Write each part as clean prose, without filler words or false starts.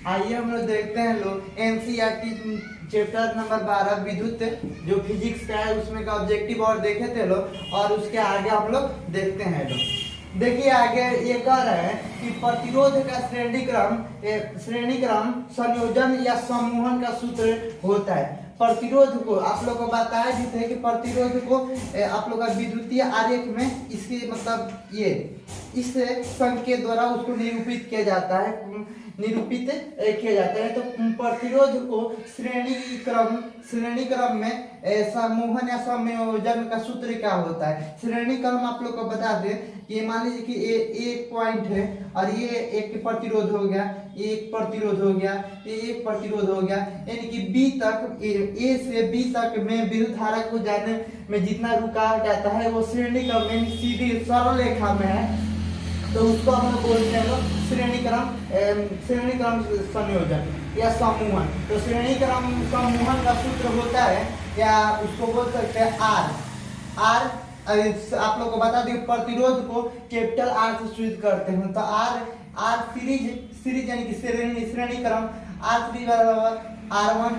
आइए हम लोग देखते हैं लोग एनसीईआरटी चैप्टर नंबर 12 विद्युत जो फिजिक्स का है उसमें का ऑब्जेक्टिव और देखे थे लोग, और उसके आगे हम लोग देखते हैं लोग। देखिए आगे ये कह रहे हैं कि प्रतिरोध का श्रेणी क्रम संयोजन या समूहन का सूत्र होता है। प्रतिरोध को आप लोग को बताया जाता है कि प्रतिरोध को आप लोग का विद्युतीय आरेख में इसके मतलब ये इस संकेत द्वारा उसको निरूपित किया जाता है तो प्रतिरोध को श्रेणी क्रम में समूहन या संयोजन का सूत्र क्या होता है। श्रेणी क्रम आप लोग को बता दें कि मान लीजिए कि एक पॉइंट है और ये एक प्रतिरोध हो गया, एक प्रतिरोध हो गया, ये एक प्रतिरोध हो गया, यानी कि बी तक ए से बी तक में विद्युत धारा को जाने में जितना रुकावट आता है वो श्रेणी क्रम में सीधी सरल रेखा में है, तो उसको हम लोग बोलते हैं श्रेणी क्रम संयोजन या समूहन। तो श्रेणी क्रम समूहन का सूत्र होता है या उसको बोल सकते हैं आर। आप लोग को बता दें प्रतिरोध को कैपिटल आर से सूचित करते हैं, तो आर सीरीज यानी कि श्रेणी क्रम आर सीरीज बराबर R1,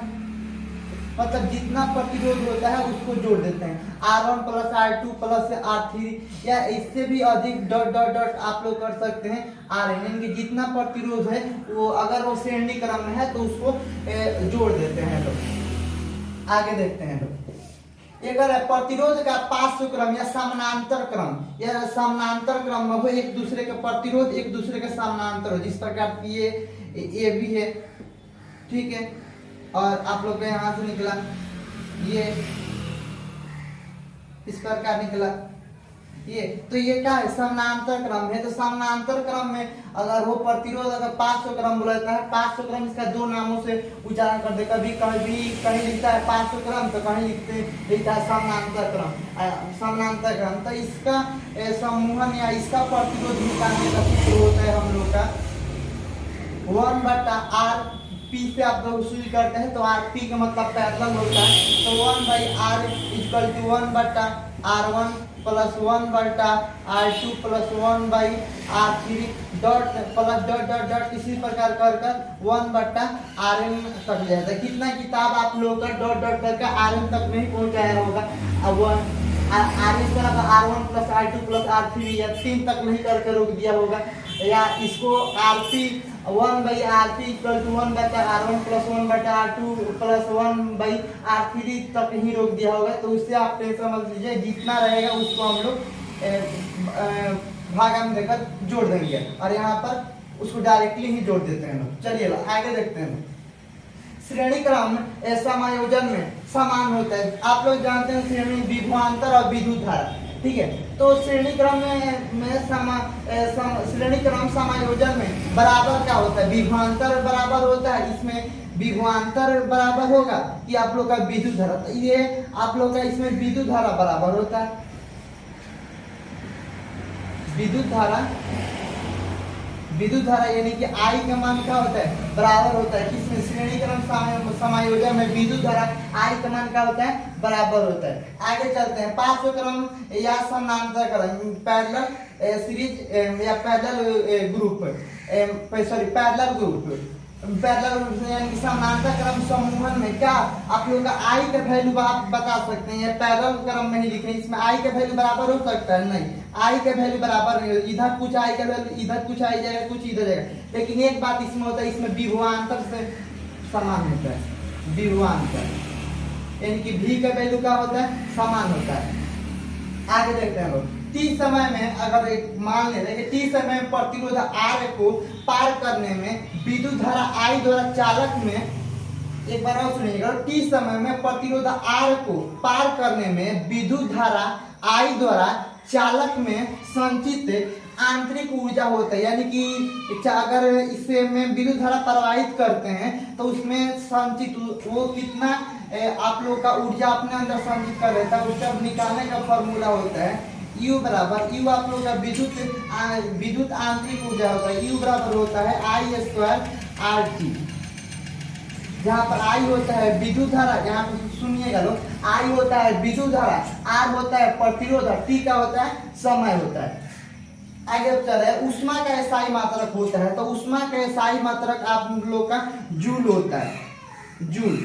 मतलब जितना प्रतिरोध होता है उसको जोड़ देते हैं R1 plus R2 plus R3, या इससे भी अधिक डॉट डॉट डॉट आप लोग कर सकते हैं Rn, यानी कि जितना प्रतिरोध है वो अगर वो श्रेणी क्रम में है तो उसको जोड़ देते हैं लोग। आगे देखते हैं लोग, अगर प्रतिरोध का पार्श्व क्रम या समानांतर क्रम में हो एक दूसरे का प्रतिरोध एक दूसरे के समानांतर हो, जिस प्रकार ये भी है, ठीक है, और आप लोग के यहाँ से निकला ये इस प्रकार निकला ये, तो ये क्या है समानांतर क्रम है। तो समानांतर क्रम में अगर वो प्रतिरोध अगर पार्श्व क्रम बोलता है, पार्श्व क्रम इसका दो नामों से उच्चारण करते, कभी कहीं लिखता है पार्श्व क्रम तो कहीं लिखता है समानांतर क्रम। तो इसका समूहन या इसका प्रतिरोध निकालने का सूत्र होता है हम लोग का 1/R पी से आप लोग शुरू करते हैं, तो आर पी का मतलब पैरेलल होता है, तो 1/R equal to 1/R1 plus 1/R2 plus 1/R3 dot plus dot dot dot इसी प्रकार कर 1/Rn तक जाता है। कितना किताब आप लोग का डॉट डॉट करके Rn तक नहीं पहुंचाया होगा। अब R1 plus R2 plus R3 या 3 तक नहीं करके रोक दिया होगा, या इसको RP 1/RP equal to 1/R1 plus 1/R2 plus 1/R3 तक ही रोक दिया होगा। तो उससे आप समझ लीजिए जितना रहेगा उसको हम लोग भागा में देकर जोड़ देंगे, और यहाँ पर उसको डायरेक्टली ही जोड़ देते हैं लोग। चलिए आगे देखते हैं। श्रेणी क्रम समायोजन में समान होता है। आप लोग जानते हैं श्रेणी विभवांतर और विद्युत धारा, ठीक है। तो श्रेणी क्रम श्रेणी क्रम समायोजन में बराबर क्या होता है, विभवांतर बराबर होता है। इसमें विभवांतर बराबर होगा कि आप लोग का विद्युत धारा, तो ये आप लोग का इसमें विद्युत धारा बराबर होता है। विद्युत धारा यानी कि I का मान क्या होता है, बराबर होता है। किसमें श्रेणी क्रम समायोजन में विद्युत धारा I का मान क्या होता है, बराबर होता है। आगे चलते हैं। पार्श्व क्रम या समानांतर क्रम पैरेलल सीरीज या पैरेलल ग्रुप यानी कि समानांतर क्रम समूहन में क्या आप लोग का I का वैल्यू आप बता सकते हैं। पैरेलल क्रम में ही लिखे, इसमें I का वैल्यू बराबर हो सकता है, नहीं I का वैल्यू बराबर नहीं, इधर कुछ I का वैल्यू इधर कुछ आई जाएगा, कुछ इधर जाएगा। लेकिन एक बात इसमें होता है, इसमें विभवांतर से समान होता है। विभवांतर यानी कि V का वैल्यू क्या होता है, समान होता है। आगे देखते हैं लोग। T समय में अगर एक मान ले रहे T समय में प्रतिरोध R को पार करने में विद्युत धारा I द्वारा चालक में, एक बार और सुनिएगा, T समय में प्रतिरोध R को पार करने में विद्युत धारा I द्वारा चालक में संचित आंतरिक ऊर्जा होता है। यानी कि अगर इससे में विद्युत धारा प्रवाहित करते हैं तो उसमें संचित वो कितना आप लोग का ऊर्जा अपने अंदर संचित कर लेता है, उसका निकालने का फॉर्मूला होता है U बराबर, U आप लोग का विद्युत आंतरिक ऊर्जा होता है। U बराबर होता है I² RT, जहाँ पर I होता है विद्युत धारा, यहाँ पर सुनिएगा लोग, I होता है विद्युत धारा, R होता है प्रतिरोध, T का होता है समय होता है। आगे अब चल रहा है, उष्मा का एसआई मात्रक होता है, तो उष्मा का एसआई मात्रक आप लोग का जूल होता है, जूल,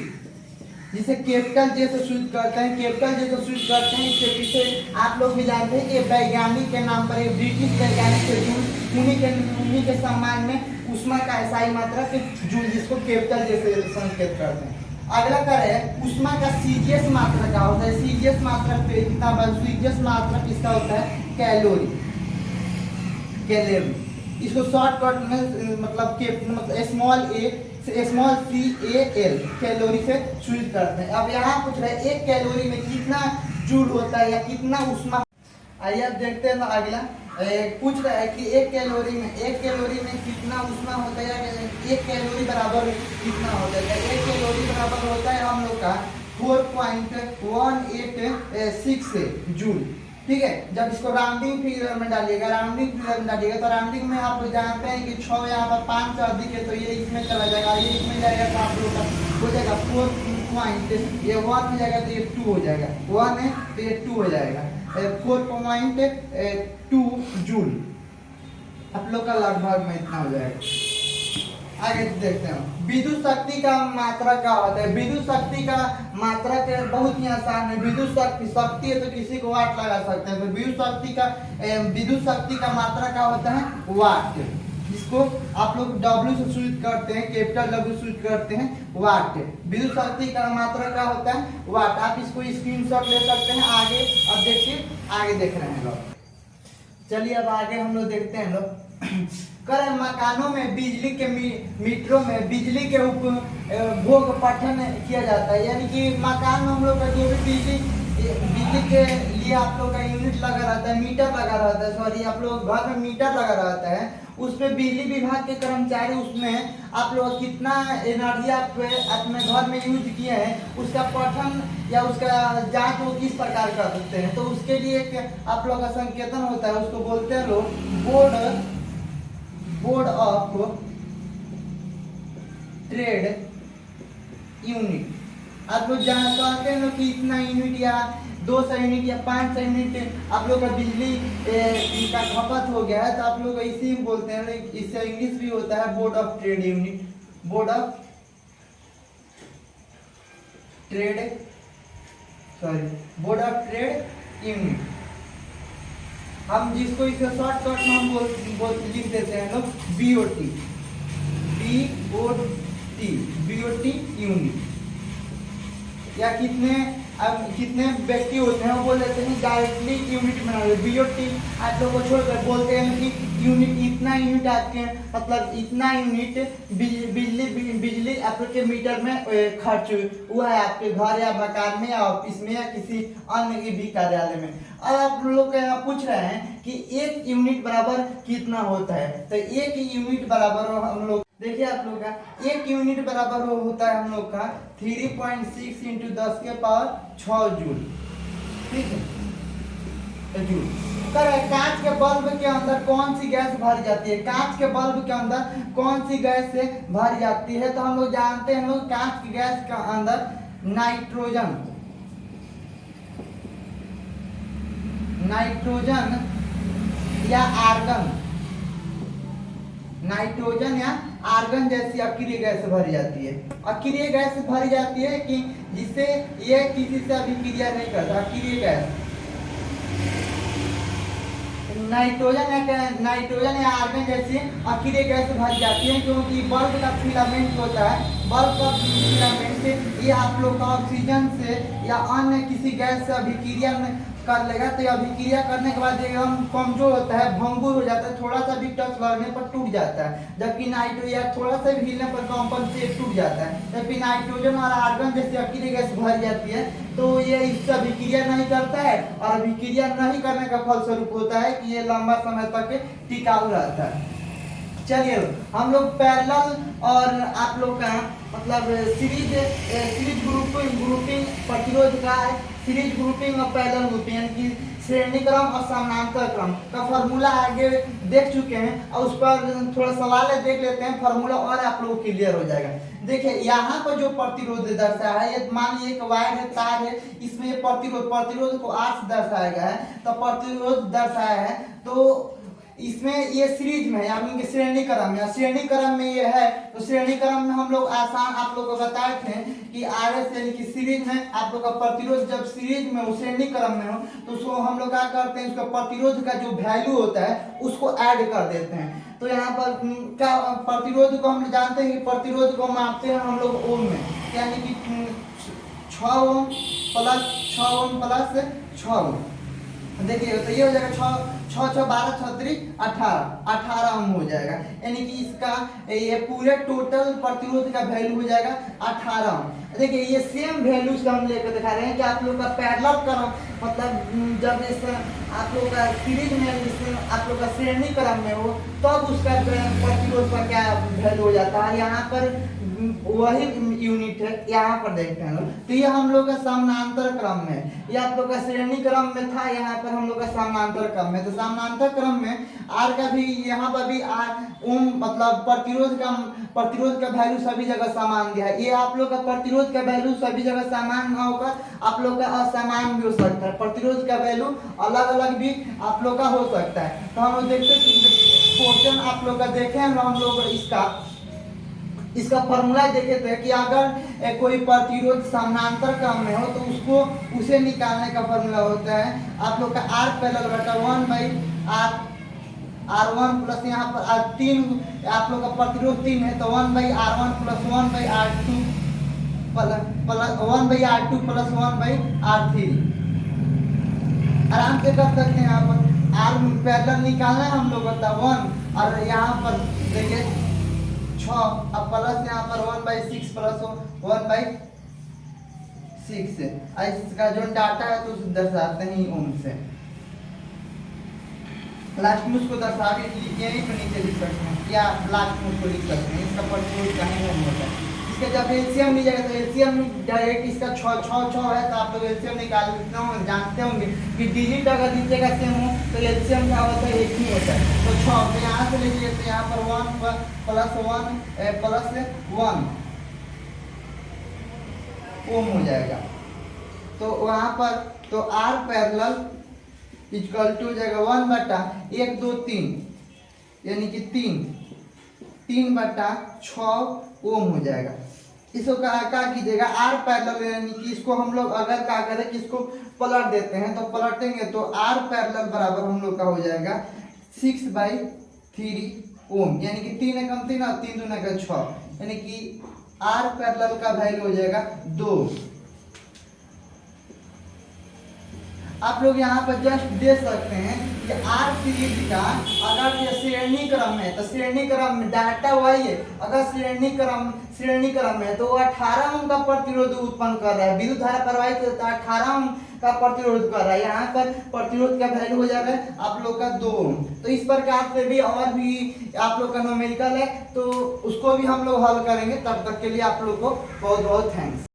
जिसे कैपिटल जे से सूचित करते हैं, कैपिटल जे से सूचित करते हैं। इसके पीछे आप लोग भी जानते हैं कि वैज्ञानिक के नाम पर एक ब्रिटिश वैज्ञानिक थे जूल, उन्हीं के सम्मान में उष्मा का एसआई मात्रक जूल, जिसको कैपिटल जे से संकेत करते हैं। अगला कर है उष्मा का सीजीएस मात्रक क्या होता है, सीजीएस मात्रक पे कितना बार, सीजीएस मात्रक इसका होता है कैलोरी, कैलोरी, इसको शॉर्टकट में मतलब small C A L calorie से सूचित करते हैं। अब यहाँ पूछ रहे हैं एक कैलोरी में कितना जूल होता है या कितना उष्मा। आइए अब देखते हैं अगला पूछ रहा है कि एक कैलोरी में कितना उष्मा होता है, एक कैलोरी बराबर कितना होता है। एक कैलोरी बराबर होता है हम लोग का 4.186 जूल, ठीक है। जब इसको राउंडिंग फिगर में डालिएगा, तो राउंडिंग में आप जानते हैं कि 6 यहाँ पर 5 से अधिक है तो ये इसमें चला जाएगा, ये इसमें जाएगा तो आप लोग का हो जाएगा 4 पॉइंट, ये 1 में जाएगा तो ये 2 हो जाएगा, 1 है तो ये 2 हो जाएगा, 4.2 जूल आप लोग का लगभग में इतना हो जाएगा। आगे देखते हैं विद्युत शक्ति का मात्रा क्या होता है। विद्युत शक्ति का मात्रा बहुत ही आसान है, विद्युत शक्ति है तो किसी को वाट लगा सकते हैं। तो विद्युत शक्ति का मात्रा क्या होता है, वाट, जिसको आप लोग W से सूचित करते हैं, कैपिटल W सूचित करते हैं, वाट। विद्युत शक्ति का मात्रा क्या होता है, वाट। आप इसको स्क्रीनशॉट ले सकते हैं। आगे अब देखिए, आगे देख रहे हैं लोग, चलिए अब आगे हम लोग देखते हैं लोग कर मकानों में बिजली के मीटरों में बिजली के उपभोग पठन किया जाता है, यानी कि मकान में हम लोग का जो भी बिजली के लिए आप लोग का यूनिट लगा रहता है, मीटर लगा रहता है, सॉरी आप लोग घर में मीटर लगा रहता है, उसमें बिजली विभाग के कर्मचारी उसमें आप लोग कितना एनर्जी आप अपने घर में यूज किए हैं उसका पठन या उसका जांच वो किस प्रकार कर सकते हैं। तो उसके लिए एक आप लोग का संकेतन होता है, उसको बोलते हैं लोग बोर्ड ऑफ ट्रेड यूनिट। आप लोग जान सकते हैं कि इतना यूनिट या 200 यूनिट या 500 यूनिट आप लोग का बिजली का खपत हो गया है, तो आप लोग इसी में बोलते हैं, इससे इंग्लिश भी होता है board of trade unit, board of trade unit. हम जिसको इसे शॉर्टकट में हम लिख देते हैं लोग बीओटी यूनिट। या कितने व्यक्ति होते हैं वो बोल देते हैं डायरेक्टली यूनिट बना रहे, बीओटी आप लोग को छोड़कर बोलते हैं कि यूनिट, इतना यूनिट आपके मतलब इतना यूनिट बिजली आपके मीटर में खर्च हुआ है आपके घर या मकान में या ऑफिस में या किसी अन्य भी कार्यालय में। अब आप लोग पूछ रहे हैं कि एक यूनिट बराबर कितना होता है, तो एक यूनिट बराबर हम लोग देखिए आप लोग का एक यूनिट बराबर होता है हम लोग का 3.6 इंटू 10 के पावर 6 जूल, ठीक है जूल। कांच के बल्ब के अंदर कौन सी गैस भरी जाती है, कांच के बल्ब के अंदर कौन सी गैस से भरी जाती है, तो हम लोग जानते हैं लोग कांच की गैस के अंदर नाइट्रोजन या आर्गन जैसी अक्रिय गैस भरी जाती है। अक्रिय गैस भरी जाती है कि जिससे ये किसी से अभिक्रिया नहीं करता, अक्रिय गैस नाइट्रोजन या आर्गन जैसी अक्रिय गैस भरी जाती है, क्योंकि बल्ब का फिलामेंट होता है, बल्ब का फिलामेंट ये आप लोग का ऑक्सीजन से या अन्य किसी गैस से अभिक्रिया में कर लेगा, तो अभिक्रिया करने के बाद एकदम कमजोर होता है, भंगुर हो जाता है, थोड़ा सा भी टच लगने पर टूट जाता है, जबकि नाइट्रोजन थोड़ा सा भी हिलने पर कंपन से टूट जाता है। जबकि नाइट्रोजन और आर्गन जैसी अक्रिय गैस भर जाती है तो ये इससे अभिक्रिया नहीं करता है, और अभिक्रिया नहीं करने का फलस्वरूप होता है कि ये लंबा समय तक टिकाऊ रहता है। चलिए हम लोग पैरेलल और आप लोग का मतलब सीरीज ग्रुपिंग प्रतिरोध का सीरीज ग्रुपिंग और पैरेलल ग्रुपिंग यानी कि श्रेणी क्रम और समानांतर क्रम का फॉर्मूला आगे देख चुके हैं, और उस पर थोड़ा सवाल है देख लेते हैं, फॉर्मूला और आप लोगों को क्लियर हो जाएगा। देखिए यहाँ पर जो प्रतिरोध दर्शाया है, ये मान लीजिए एक वायर है, तार है, इसमें ये प्रतिरोध को R से दर्शाया गया है, तो प्रतिरोध दर्शाया है, तो इसमें ये सीरीज में यानी कि श्रेणी क्रम में, श्रेणी क्रम में ये है तो श्रेणी क्रम में हम लोग आसान आप लोग को बताए थे कि RS यानी कि सीरीज में आप लोग का प्रतिरोध जब सीरीज में हो श्रेणी क्रम में हो तो उसको हम लोग क्या करते हैं, उसका प्रतिरोध का जो वैल्यू होता है उसको ऐड कर देते हैं। तो यहाँ पर क्या प्रतिरोध को हम जानते हैं कि प्रतिरोध को मापते हैं हम लोग ओम में, यानी कि 6 ओम प्लस 6 ओम प्लस 6 ओम। देखिए तो ये हो जाएगा 6 6 12 36 18 ओम हो जाएगा, यानी कि इसका ये पूरे टोटल प्रतिरोध का वैल्यू हो जाएगा 18 ओम। देखिए ये सेम वैल्यूज का हम लेकर दिखा रहे हैं कि आप लोग का पैरेलल क्रम मतलब जब इस आप लोग का सीरीज में आप लोग का श्रेणी क्रम में हो तब उसका प्रतिरोध का क्या वैल्यू हो जाता है। यहाँ पर वही यूनिट है, यहाँ पर देखते हैं लोग तो ये हम लोग का समानांतर क्रम में, ये आप लोग का श्रेणी क्रम में था, यहाँ पर हम लोग का समानांतर क्रम में। तो समानांतर क्रम में आर का भी यहाँ पर भी आर ओम मतलब प्रतिरोध का वैल्यू सभी जगह समान दिया है। ये आप लोग का प्रतिरोध का वैल्यू सभी जगह समान ना होगा, आप लोग का असमान भी हो सकता है, प्रतिरोध का वैल्यू अलग अलग भी आप लोग का हो सकता है। तो हम लोग देखते क्वेश्चन आप लोग का देखे हम लोग इसका फॉर्मूला देखे थे कि अगर कोई प्रतिरोध समानांतर क्रम में हो तो उसको उसे निकालने का फॉर्मूला होता है आप लोग का R पैरेलल बटा 1/R R1 प्लस यहाँ पर R3 आप लोग का प्रतिरोध 3 है तो 1/R1 plus 1/R2 plus 1/R2 plus 1/R3 आराम से कर सकते हैं। यहाँ पर R पैरेलल निकालना है हम लोग का 1 और यहाँ पर देखिए 6 अब प्लस यहाँ पर 1/6 प्लस 1/6 इसका जो डाटा है तो दर्शाते हैं ओम से, लास्ट में उसको दर्शा के यहीं पर नीचे लिख सकते हैं या लास्ट में उसको लिख सकते हैं, इसका प्रतिरोध कहीं ओम होता है। इसका जब एलसीएम लीजिएगा तो एलसीएम डायरेक्ट इसका 6 है तो आप लोग एलसीएम निकालते होंगे, जानते होंगे कि डिजिट अगर नीचे सेम हो तो एलसीएम क्या होता है, एक ही होता है। तो 6 तो यहाँ से लीजिए तो यहाँ पर 1 प्लस 1 ओम हो जाएगा। तो वहाँ पर तो R पैरेलल इक्वल टू हो जाएगा 1/1 2 3 यानी कि 3/6 ओम हो जाएगा। इसको क्या कीजिएगा R पैरेलल यानी कि इसको हम लोग अगर क्या करें कि इसको पलट देते हैं तो पलटेंगे तो R पैरेलल बराबर हम लोग का हो जाएगा 6/3 ओम, यानी कि 3 एकम 3 और 3 दूना का 6, यानी कि R पैरेलल का वैल्यू हो जाएगा 2। आप लोग यहाँ पर जस्ट दे सकते हैं कि R सीरीज का अगर ये श्रेणी क्रम है तो श्रेणी क्रम में डाटा वही है, अगर श्रेणी क्रम है तो 18 ओम का प्रतिरोध उत्पन्न कर रहा है, विद्युत धारा प्रवाहित होता है 18 ओम का प्रतिरोध कर रहा है। यहाँ पर प्रतिरोध का वैल्यू हो जा रहा है आप लोग का 2 ओम। तो इस प्रकार से भी और भी आप लोग का न्यूमेरिकल है तो उसको भी हम लोग हल करेंगे। तब तक के लिए आप लोग को बहुत बहुत थैंक्स।